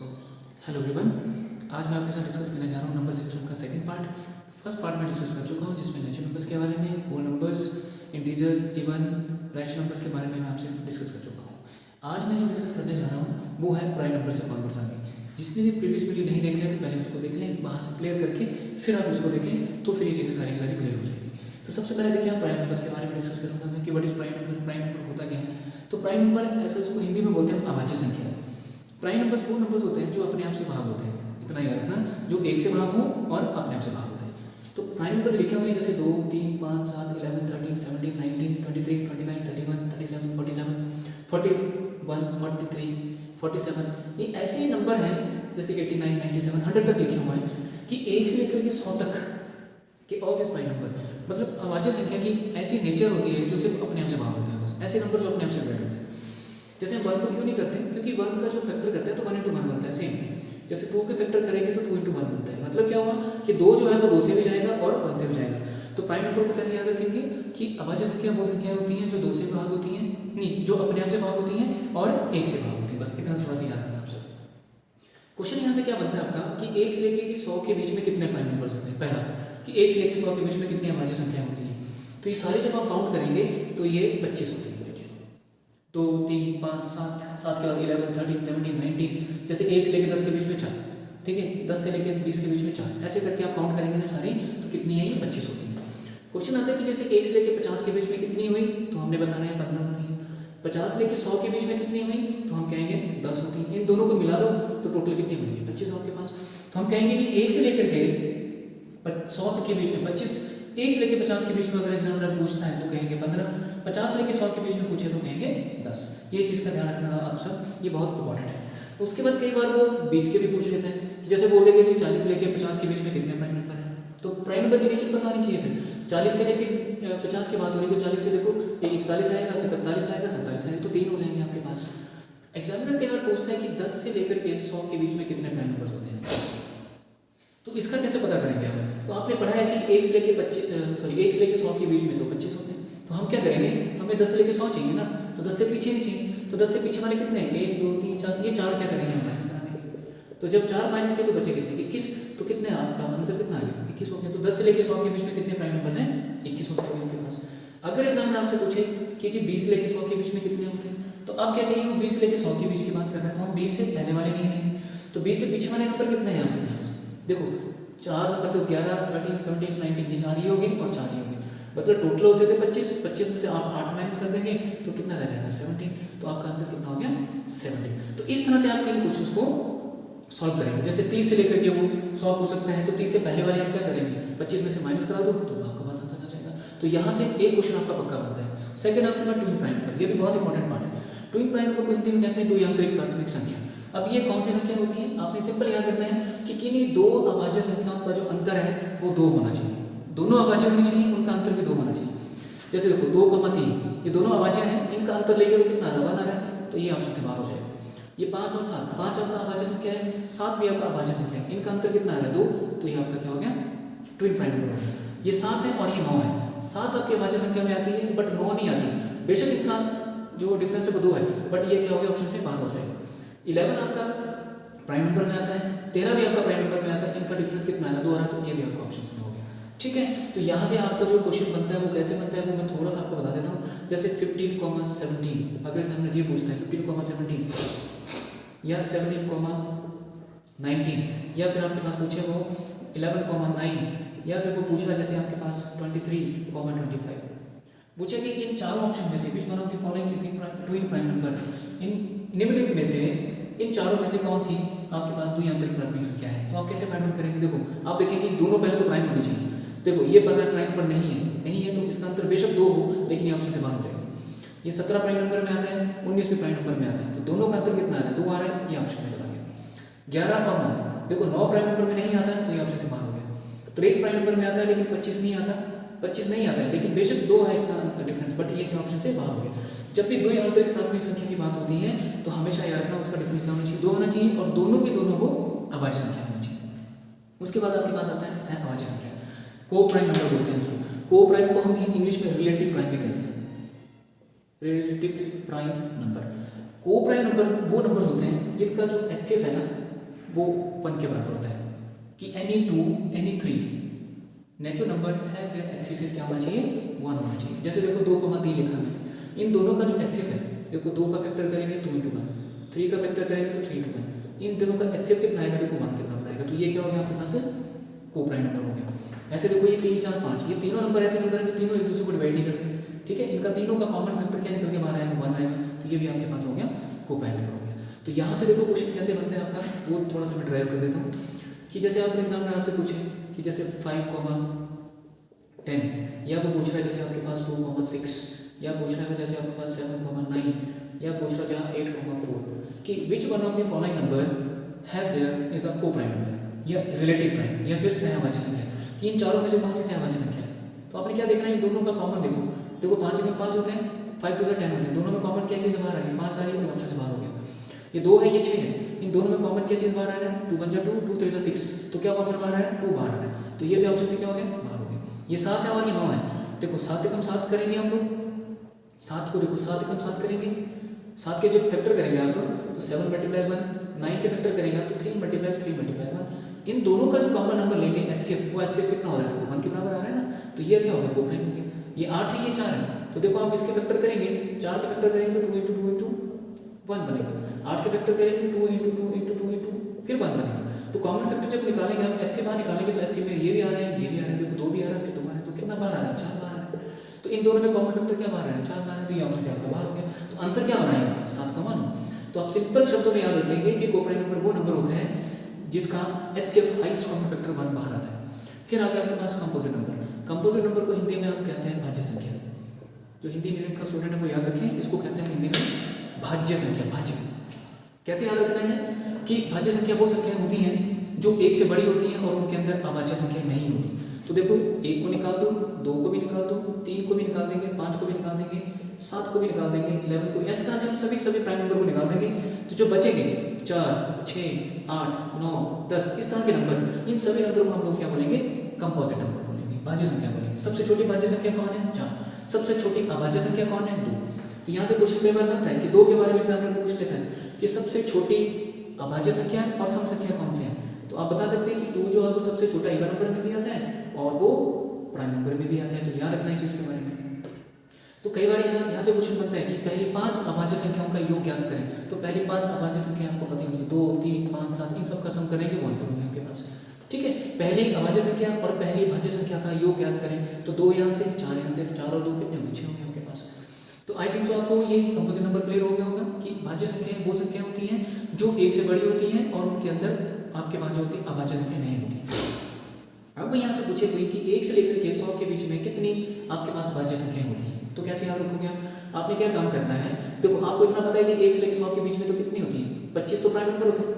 Hello everyone, आज मैं आपके साथ डिस्कस करने जा रहा हूँ नंबर सिस्टम का सेकंड पार्ट। फर्स्ट पार्ट में डिस्कस कर चुका हूँ जिसमें नेचुरल नंबर्स के बारे में, whole numbers, integers, even, rational numbers के बारे में मैं आपसे डिस्कस कर चुका हूँ। आज मैं जो डिस्कस करने जा रहा हूँ वो है प्राइम नंबर से कॉन्वर्ट्स आगे। जिसने भी प्रीवियस वीडियो नहीं देखा है तो पहले उसको देख लें, वहाँ से क्लियर करके फिर आप इसको देखें तो फिर ये चीज़ें सारी सारी क्लियर हो जाएगी। तो सबसे पहले देखिए, प्राइम नंबर्स के बारे में डिस्कस करूँगा मैं कि what is prime number. Prime number होता क्या है? तो प्राइम नंबर ऐसा इसको हिंदी में बोलते हैं अभाज्य संख्या। प्राइम नंबर्स वो नंबर्स होते हैं जो अपने आप से भाग होते हैं, इतना याद रखना, जो एक से भाग हो और अपने आप से भाग होते हैं। तो प्राइम नंबर्स लिखे हुए हैं जैसे 2, 3, 5, 7, 11, 13, 17, 19, 23, 29, 31, 37, 47, 41, 43, 47। ये ऐसे नंबर हैं जैसे 89, 97, 100 तक लिखे हुए हैं कि 1 से लेकर के 100 तक कि ऑल दिस प्राइम नंबर, मतलब अभाज्य संख्या की ऐसी नेचर होती है जो सिर्फ अपने आप से भाग होते हैं। बस ऐसे नंबर जो अपने आप से रिलेटेड होते हैं। जैसे हम 1 को क्यों नहीं करते? क्योंकि 1 का जो फैक्टर करते हैं तो 1 into 1 बनता है सेम। जैसे 2 के फैक्टर करेंगे तो 2 into 1 बनता है। मतलब क्या हुआ कि 2 जो है वो 2 से भी जाएगा और 1 से भी जाएगा। तो प्राइम नंबर को कैसे याद रखेंगे कि अभाज्य संख्या वो संख्याएं होती हैं जो 2 से भाग होती हैं, नहीं, जो अपने आप से भाग होती हैं और 1 से भाग होती हैं। बस इतना थोड़ा सा याद रखना आप सब। क्वेश्चन यहाँ से क्या बनता है आपका कि 1 से लेकर 100 के बीच में कितने प्राइम नंबर्स होते हैं। पहला कि 1 से लेकर 100 के बीच में कितनी अभाज्य संख्या होती है। तो ये सारे जब आप काउंट करेंगे तो ये 25 होती है। 2, 3, 5, 7, 7 के बाद 11, 13, 17, 19। जैसे 1 से लेकर 10 के बीच में 4, ठीक है, 10 से लेकर 20 के बीच में 4, ऐसे करके आप काउंट करेंगे सब सारी तो कितनी है? ये 25 होती है। क्वेश्चन आता है कि जैसे 1 से लेकर 50 के बीच में कितनी हुई, तो हमने बताना है 15 होती है। 50 से लेकर 100 के बीच में कितनी हुई, तो हम कहेंगे 10 होती है। इन दोनों को मिला दो तो टोटल कितनी बनेगी? 25 आपके पास। तो हम कहेंगे कि 1 से लेकर के 100 तक के बीच में 25, 1 से लेकर 50 के बीच में अगर एग्जामिनर पूछता है तो कहेंगे 15, 50 से लेकर 100 के बीच में पूछे तो कहेंगे 10। ये चीज़ का ध्यान रखना आप सब, ये बहुत इंपॉर्टेंट है। उसके बाद कई बार वो बीच के भी पूछ लेते हैं कि जैसे बोल देंगे 40 से लेकर 50 के बीच में कितने प्राइम नंबर हैं। तो प्राइम नंबर की नेचर पता नहीं चाहिए। फिर 40 से लेकर 50 की बात हो रही तो 40 से देखो 41 आएगा, 43 आएगा, 47 आएगा, तो 3 हो जाएंगे आपके पास। एग्जामिनर कई बार पूछता है कि 10 से लेकर के 100 के बीच में कितने प्राइम नंबर्स होते हैं। तो इसका कैसे पता करेंगे आप? तो आपने पढ़ा है कि 1 से लेकर 100 के बीच में तो 25 होते हैं। तो हम क्या करेंगे, हमें 10 से लेकर 100 चाहिए ना, तो 10 से पीछे नहीं चाहिए। तो 10 से पीछे वाले कितने? 1, 2, 3, 4, ये 4 क्या करेंगे हम माइनस करा देंगे। तो जब 4 माइनस किए तो बचे कितने? 21। तो कितने आपका आंसर कितना आ गया? 21 हो गया। तो 10 से लेकर 100 के बीच में कितने प्राइम नंबर्स हैं? 21 हो जाएंगे आपके पास। अगर एग्जाम में आपसे पूछे कि जी 20 से लेकर 100 के बीच में कितने होते हैं, तो आप क्या चाहिए? 20 से लेकर 100 के बीच की बात कर रहे हैं, तो हम 20 से पहले वाले नहीं लेंगे। तो 20 से पीछे वाले नंबर कितने हैं आपके पास? देखो 4 नंबर तो 11, 13, 17, 19, ये 4 ही हो गए और 4 ही हो गए। मतलब टोटल होते थे 25, 25 में से आप 8 माइनस कर देंगे तो कितना रह जाएगा? 17। तो आपका आंसर कितना हो गया? 17। तो इस तरह से आप इन क्वेश्चंस को सॉल्व करेंगे। जैसे 30 से लेकर के वो 100 पूछ सकते हैं, तो 30 से पहले वाले आप क्या करेंगे? 25 में से माइनस करा दो तो आपके पास आंसर आ जाएगा। तो यहाँ से एक क्वेश्चन आपका पक्का बनता है। सेकंड आपके पास ट्विन प्राइम नंबर, ये भी बहुत इंपॉर्टेंट पार्ट है। ट्विन प्राइम नंबर को हिंदी में कहते हैं द्विआंतरिक प्राथमिक संख्या। अब ये कौन सी संख्या होती है? आपने सिंपल याद रखना है कि किन्हीं दो अभाज्य संख्याओं का जो अंतर है वो 2 होना चाहिए। दोनों अभाज्य होनी चाहिए, उनका अंतर भी 2 होना चाहिए। जैसे देखो 2,3 ये दोनों अभाज्य हैं, इनका अंतर लेंगे तो कितना? 1 आ रहा है, तो ये ऑप्शन से बाहर हो जाएगा। ये 5 और 7, 5 आपका अभाज्य संख्या है, 7 भी आपका अभाज्य संख्या है, इनका अंतर कितना आ रहा है? 2, तो ये आपका क्या हो गया? ट्विन प्राइम नंबर हो गया। ये 7 है और ये 9 है। 7 आपके अभाज्य संख्या में आती है बट 9 नहीं आती। बेशक इनका जो डिफरेंस है वो 2 है, बट ये क्या हो गया? ऑप्शन से बाहर हो जाएगा। 11 आपका प्राइम नंबर में आता है, 13 भी आपका प्राइम नंबर में आता है, इनका डिफरेंस कितना आ रहा है? 2 आ रहा है, तो ये भी आपका ऑप्शन में हो गया। ठीक है, तो यहाँ से आपका जो क्वेश्चन बनता है वो कैसे बनता है वो मैं थोड़ा सा आपको बता देता हूँ। जैसे 15,17 अगर एग्जामिनर ये पूछता है 15,17 या 17,19 या फिर आपके पास पूछे वो 11,9 या फिर वो पूछ रहा है जैसे आपके पास 23,25 पूछे कि इन चारों ऑप्शन में से which one of the following is the twin prime number. इन निम्नलिखित में से इन चारों में से कौन सी आपके पास द्विआंतरिक प्राथमिक संख्या है? तो आप कैसे फाइंड आउट करेंगे? देखो आप देखेंगे दोनों पहले तो प्राइम होनी चाहिए। देखो ये 15 प्राइम नंबर नहीं है तो इसका अंतर बेशक 2 हो, लेकिन ये ऑप्शन से बाहर हो जाएगा। ये 17 प्राइम नंबर में आता है, 19 भी प्राइम नंबर में आता है, तो दोनों का अंतर कितना आ रहा है? 2 आ रहा है, ये ऑप्शन में चला गया। 11 और 9, देखो 9 प्राइम नंबर में नहीं आता है तो ये ऑप्शन से बाहर हो गया। 23 प्राइम नंबर में आता है लेकिन 25 नहीं आता, 25 नहीं आता है, लेकिन बेशक 2 है इसका डिफरेंस, बट ये क्या ऑप्शन से बाहर हो गया। जब भी द्विआंतरिक प्राथमिक संख्या की बात होती है तो हमेशा याद रखना उसका डिफरेंस क्या होना चाहिए? 2 होना चाहिए और दोनों के दोनों को अभाज्य संख्या होनी चाहिए। उसके बाद आपके पास आता है सहअभाज्य संख्या, को प्राइम नंबर बोलते हैं उसको। को प्राइम को हम इंग्लिश में रिलेटिव प्राइम भी कहते हैं, रिलेटिव प्राइम नंबर। को प्राइम नंबर वो नंबर्स होते हैं जिनका जो HCF है ना वो 1 के बराबर होता है कि any 2 any 3 नेचुरल नंबर है देयर HCF क्या होना चाहिए 1 होना चाहिए। जैसे देखो 2,3 लिखा है मैंने, इन दोनों का जो HCF है देखो 2 का फैक्टर करेंगे 2 × 1, 3 का फैक्टर करेंगे तो 3 × 1, इन दोनों का HCF कितना आएगा देखो 1 के बराबर आएगा। तो ये क्या हो गया आपके पास कोप्राइम नंबर हो गया। ऐसे देखो ये 3 4 5 ये तीनों नंबर ऐसे नंबर है जो तीनों एक दूसरे को डिवाइड नहीं करते, ठीक है। इनका तीनों का कॉमन फैक्टर क्या निकल के बाहर आएगा 1 आएगा, तो ये भी आपके पास हो गया कोप्राइम नंबर हो गया। तो यहाँ से देखो क्वेश्चन कैसे बनता है आपका, वो थोड़ा सा मैं ड्राइव कर देता हूँ कि जैसे आप एग्जामिनर आपसे पूछे कि जैसे 5,10 या वो पूछ रहा है जैसे आपके पास 2,6 या पूछ रहा है जैसे आपके पास 7,9 या पूछ रहा है जहाँ 8,4 कि विच one of the following number have their is the coprime number या रिलेटिव प्राइम या फिर सहभाज्य संख्या, कि इन चारों में से कौन सी सहभाज्य संख्या है। तो आपने क्या देखना है, इन दोनों का कॉमन देखो 5 में 5 होते हैं, 5 2 10 होते हैं, दोनों में कॉमन क्या चीज़ बाहर आ रही है 5 आ रही है तो ऑप्शन से बाहर हो गया। ये 2 है ये 6 है, इन दोनों में कॉमन क्या चीज़ बाहर आ रहा है 2 1 2 2 3 6, तो क्या कॉमन बाहर आ रहा है 2 बाहर आ रहा है, तो ये भी ऑप्शन से क्या हो गया बाहर हो गया। ये 7 है और ये 9 है, देखो 7 एकम 7 करेंगे हम लोग, 7 को देखो 7 एकम 7 करेंगे, 7 के जो फैक्टर करेंगे आप लोग तो 7 × 1, 9 के फैक्टर करेंगे आप तो 3 × 3 × 1, इन दोनों का जो कॉमन नंबर लेंगे HCF, वो HCF कितना हो रहा है 1 के बराबर आ रहा है ना, तो ये क्या होगा कोप्राइम हो गया। ये 8 है ये 4 है, तो देखो आप इसके फैक्टर करेंगे 4 के फैक्टर करेंगे तो 2 × 2 × 1 बनेगा, 8 के फैक्टर करेंगे 2 × 2 × 2 × फिर 1 बनेगा। तो कॉमन फैक्टर जब निकालेंगे हम HCF बाहर निकालेंगे तो HCF में ये भी आ रहा है ये भी आ रहा है, देखो 2 भी आ रहा है फिर 2 आ रहा है, तो कितना बाहर आ रहा है 4 बाहर आ रहा है। तो इन दोनों में कॉमन फैक्टर क्या बाहर आ रहा है 4 बाहर है, तो ये ऑप्शन से आपका बाहर हो गया। तो आंसर क्या बनाएंगे 7 का 1। तो आप सिंपल शब्दों में याद रखेंगे कि कोप्राइम नंबर वो नंबर होता है जिसका HCF हाईएस्ट कॉमन फैक्टर 1 बाहर आता है। फिर आगे आपके पास कंपोजिट नंबर, कंपोजिट नंबर को हिंदी में हम कहते हैं भाज्य संख्या। जो हिंदी मीडियम का स्टूडेंट है वो याद रखें, इसको कहते हैं हिंदी में भाज्य संख्या। भाज्य कैसे याद रखना है कि भाज्य संख्या वो संख्याएं होती हैं जो 1 से बड़ी होती हैं और उनके अंदर अभाज्य संख्या नहीं होती। तो देखो 1 को निकाल दो, 2 को भी निकाल दो, 3 को भी निकाल देंगे, 5 को भी निकाल देंगे, 7 को भी निकाल देंगे, 11 को, इस तरह से हम सभी प्राइम नंबर को निकाल देंगे। तो जो बचेंगे 4 6 8 9 10 इस तरह के नंबर, इन सभी नंबर को हम लोग क्या बोलेंगे कंपोजिट नंबर बोलेंगे, भाज्य संख्या बोलेंगे। सबसे छोटी भाज्य संख्या कौन है 4, सबसे छोटी अभाज्य संख्या कौन है 2। तो यहाँ से क्वेश्चन कई बार बनता है कि 2 के बारे में एग्जामिनर पूछ लेता है कि सबसे छोटी अभाज्य संख्या और सम संख्या कौन सी है, तो आप बता सकते हैं कि 2 जो है वो सबसे छोटा इवन नंबर में भी आता है और वो प्राइम नंबर में भी आता है। तो याद रखना इस चीज़ के बारे में। तो कई बार यहाँ से क्वेश्चन बनता है कि पहली 5 अभाज्य संख्याओं का योग ज्ञात करें। तो पहली 5 अभाज्य संख्या आपको पता होनी चाहिए, 2 3 5 7 इन सब का सम करेंगे वो आंसर होंगे आपके पास, ठीक है। पहली अभाज्य संख्या और पहली भाज्य संख्या का योग ज्ञात करें, तो 2 यहाँ से 4 यहाँ से, 4 और 2 कितने होंगे 6 होंगे आपके पास। तो आई थिंक सो आपको ये कंपोजिट नंबर क्लियर हो गया होगा कि भाज्य संख्याएं वो संख्या होती हैं जो 1 से बड़ी होती हैं और उनके अंदर आपके पास जो होती है अभाज्य संख्या नहीं होती। अब यहाँ से पूछे कोई कि 1 से लेकर के 100 के बीच में कितनी आपके पास भाज्य संख्या होती है, तो कैसे याद रखोगे आपने क्या काम करना है। देखो आपको इतना पता है कि 1 से लेकर 100 के बीच में तो कितनी होती है 25 तो प्राइम नंबर होते हैं,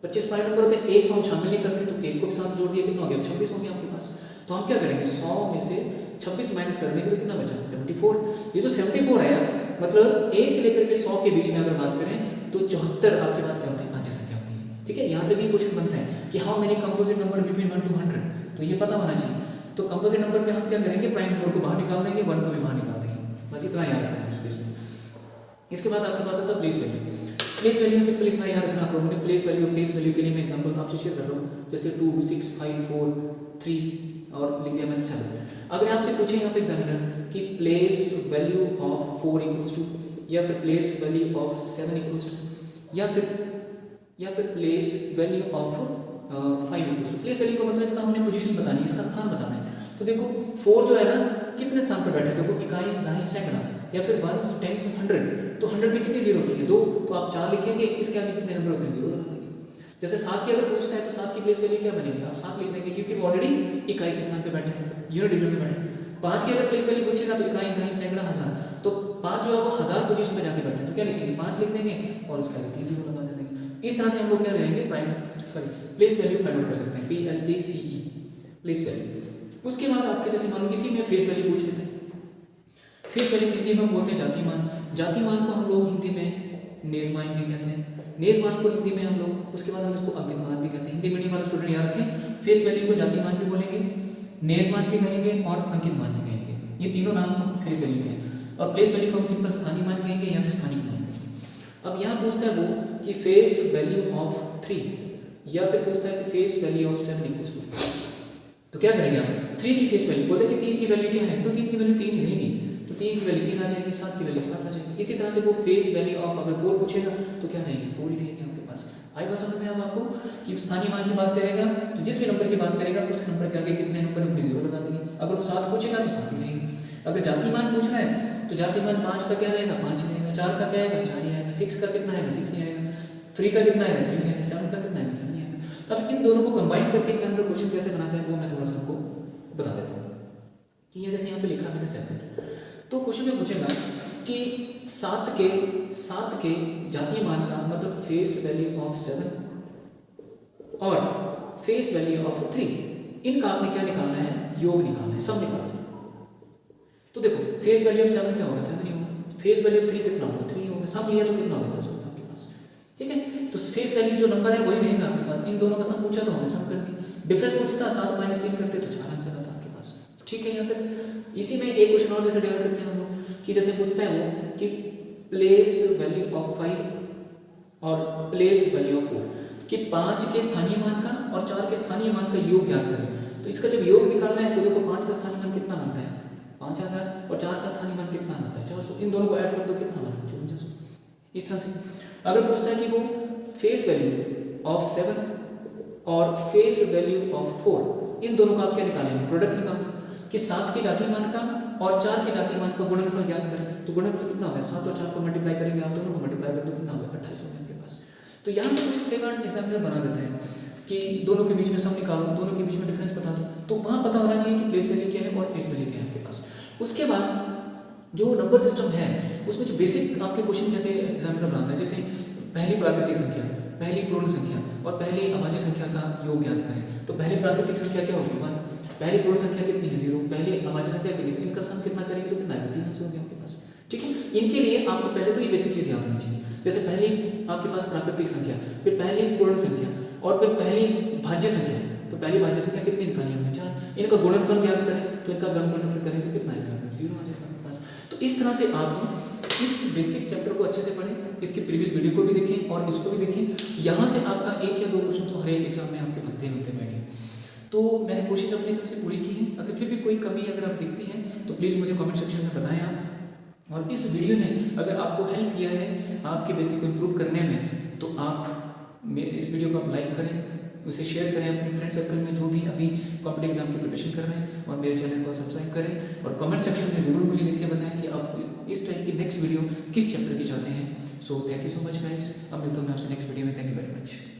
25 प्राइम नंबर होते हैं, 1 को हम शामिल नहीं करते तो 1 को भी साथ जोड़ दिया कितना हो गया 26 हो गया आपके पास। तो हम क्या करेंगे 100 में से 26 माइनस कर देंगे तो कितना बचा 74। ये जो 74 आया मतलब 1 से लेकर के 100 के बीच में अगर बात करें तो 74 आपके पास क्या होती है भाज्य संख्या होती है, ठीक है। यहाँ से भी क्वेश्चन बनता है कि how many composite number between 1 to 100, तो ये पता होना चाहिए। तो कंपोजिट नंबर में हम क्या करेंगे प्राइम नंबर को बाहर निकाल देंगे, 1 को भी बाहर निकाल देंगे, बस इतना याद रखना है इस केस में। इसके बाद आपके पास आता है place value. Place value simple इतना याद रखना आप लोगों ने। प्लेस वैल्यू फेस वैल्यू के लिए मैं एग्जांपल आपसे शेयर कर रहा हूँ, जैसे 2 6 5 4 3 और लिख दिया मैंने 7। अगर आपसे पूछे यहाँ पे एग्जामिनर कि place value of 4 equals to या फिर place value of 7 equals to या फिर place value of 5 equals to, place value का मतलब इसका हमने पोजीशन बतानी है, इसका स्थान बताना है। तो देखो 4 जो है ना कितने स्थान पर बैठा है, देखो इकाई दहाई सैकड़ा या फिर 1 10 100, तो 100 में कितनी जीरो होती है 2, तो आप 4 लिखेंगे, इसके आगे कितने नंबर होते हैं 0 लगा देंगे। जैसे 7 की अगर पूछता है तो 7 की प्लेस वैल्यू क्या बनेगी, आप 7 लिख देंगे क्योंकि वो ऑलरेडी इकाई के स्थान पे बैठे हैं, यूनिट डिजिट में बैठे। 5 की अगर प्लेस वैल्यू पूछेगा तो इकाई दहाई सैकड़ा हज़ार, तो 5 जो है वो 1000 पोजीशन पे जाके बैठे हैं, तो क्या लिखेंगे 5 लिख देंगे और उसके आगे 3 0 लगा देंगे। इस तरह से हम लोग क्या करेंगे प्लेस वैल्यू फाइंड आउट कर सकते हैं, PLACE प्लेस वैल्यू। उसके बाद आपके जैसे मान लो इसी में फेस वैल्यू पूछ लेते हैं। फेस वैल्यू हिंदी में हम बोलते हैं जातिमान। जातिमान को हम लोग हिंदी में नेजमान भी कहते हैं, नेजमान को हिंदी में हम लोग उसके बाद हम इसको अंकितमान भी कहते हैं। हिंदी मीडियम वाले स्टूडेंट याद रखें, फेस वैल्यू को जातिमान भी बोलेंगे, नेजमान भी कहेंगे और अंकितमान भी कहेंगे, ये तीनों नाम फेस वैल्यू के हैं। और प्लेस वैल्यू को हम सिंपल स्थानीय मान कहेंगे या फिर स्थानिक मान कहेंगे। अब यहाँ पूछता है वो कि फेस वैल्यू ऑफ 3, या फिर पूछता है कि face value of 7 equals to, तो क्या करेंगे आप 3 की फेस वैल्यू, बोलते हैं कि 3 की वैल्यू क्या है, तो 3 की वैल्यू 3 ही रहेगी, तो 3 की वैल्यू 3 आ जाएगी, 7 की वैल्यू 7 आ जाएगी। इसी तरह से वो फेस वैल्यू ऑफ अगर 4 पूछेगा तो क्या रहेगी, 4 ही रहेगी आपके पास। आई बात समझ में अब आपको कि स्थानीय मान की बात करेगा तो जिस भी नंबर की बात करेगा उस नंबर के आगे कितने नंबर अपनी 0 लगा देंगे। अगर वो 7 पूछेगा तो 7 ही रहेगी। अगर जाति मान पूछ रहा है तो जाति मान 5 का क्या रहेगा, 5 ही रहेगा, 4 का क्या आएगा, 4 ही आएगा, 6 का कितना आएगा, 6 ही आएगा, 3 का कितना आएगा, 3 ही आएगा, 7 का कितना आएगा, 7 ही आएगा। अब इन दोनों को कंबाइन करके एग्जामिनर क्वेश्चन कैसे बनाते हैं वो मैं थोड़ा सा आपको बता देता हूँ कि ये जैसे यहाँ पे लिखा मैंने 7, तो क्वेश्चन में पूछेगा कि 7 के जातीय मान का मतलब फेस वैल्यू ऑफ 7 और फेस वैल्यू ऑफ 3, इनका आपने क्या निकालना है, योग निकालना है, सम निकालना है। तो देखो फेस वैल्यू ऑफ 7 क्या होगा, 7 ही होगा, फेस वैल्यू ऑफ 3 कितना होगा, 3 होगा, सम लिया तो कितना होगा, 10 होगा आपके पास, ठीक है। तो फेस वैल्यू जो नंबर है वही रहेगा आपके पास, इन दोनों का सम पूछा तो हमने सम कर दिया, डिफरेंस पूछता 7 - 3 करते तो 4 आंसर आता आपके पास, ठीक है। यहाँ तक इसी में एक क्वेश्चन और जैसे डेवलप करते हैं हम लोग कि जैसे पूछता है वो कि प्लेस वैल्यू ऑफ 5 और प्लेस वैल्यू ऑफ 4, कि 5 के स्थानीय मान का और 4 के स्थानीय मान का योग ज्ञात करें। तो इसका जब योग निकालना है तो देखो 5 का स्थानीय मान कितना बनता है, 5000, और 4 का स्थानीय मान कितना बनता है, 400, इन दोनों को ऐड कर दो कितना बना, 5400। इस तरह से अगर पूछता है कि वो फेस वैल्यू ऑफ 7 और फेस वैल्यू ऑफ 4, इन दोनों का आप क्या निकालेंगे, प्रोडक्ट निकाल दो कि 7 के जातीय मान का और 4 के जातीय मान का गुणनफल ज्ञात करें। तो गुणनफल कितना होगा, 7 और 4 को मल्टीप्लाई करेंगे, आप दोनों को मल्टीप्लाई कर दो कितना होगा, 28 होगा आपके पास। तो यहाँ से क्वेश्चन कई बार एग्जामिनर बना देता है कि दोनों के बीच में सम निकालो, दोनों के बीच में डिफरेंस बता दो, तो वहाँ पता होना चाहिए कि प्लेस वैल्यू क्या है और फेस वैल्यू क्या है आपके पास। उसके बाद जो नंबर सिस्टम है उसमें जो बेसिक आपके क्वेश्चन कैसे एग्जामिनर बनाता है, जैसे पहली प्राकृतिक संख्या, पहली पूर्ण संख्या और पहली अभाज्य संख्या का योग ज्ञात करें। तो पहली प्राकृतिक संख्या क्या होगी 1, पहली पूर्ण संख्या कितनी है 0, पहली अभाज्य संख्या कितनी, इनका सम कितना करेंगे तो कितना आएगा, 3 आंसर हो गया आपके पास, ठीक है। इनके लिए आपको पहले तो ये बेसिक चीज़ याद होनी चाहिए, जैसे पहली आपके पास प्राकृतिक संख्या, फिर पहली पूर्ण संख्या और फिर पहली भाज्य संख्या। तो पहली भाज्य संख्या कितनी निकाली हमने, 4, इनका गुणनफल ज्ञात करें तो इनका गुणनफल करें तो कितना आएगा, 0 आ जाएगा आपके पास। तो इस तरह से आप इस बेसिक चैप्टर को अच्छे से पढ़ें, इसके प्रीवियस वीडियो को भी देखें और इसको भी देखें। यहाँ से आपका 1 या 2 क्वेश्चन तो हर एक एग्जाम में आपके बनते हैं बैठे। तो मैंने कोशिश अपनी तरफ से पूरी की है, अगर फिर भी कोई कमी अगर आप दिखती है तो प्लीज़ मुझे कमेंट सेक्शन में बताएं आप। और इस वीडियो ने अगर आपको हेल्प किया है आपके बेसिक को इम्प्रूव करने में तो आप इस वीडियो को आप लाइक करें, उसे शेयर करें अपने फ्रेंड सर्कल में जो भी अभी कॉम्पिटिटिव एग्जाम की प्रिपरेशन कर रहे हैं, और मेरे चैनल को सब्सक्राइब करें और कमेंट सेक्शन में जरूर मुझे लिख के बताएं कि आप इस टाइप की नेक्स्ट वीडियो किस चैप्टर की चाहते हैं। So thank you so much guys, अब मिलता हूँ मैं आपसे नेक्स्ट वीडियो में। Thank you very much.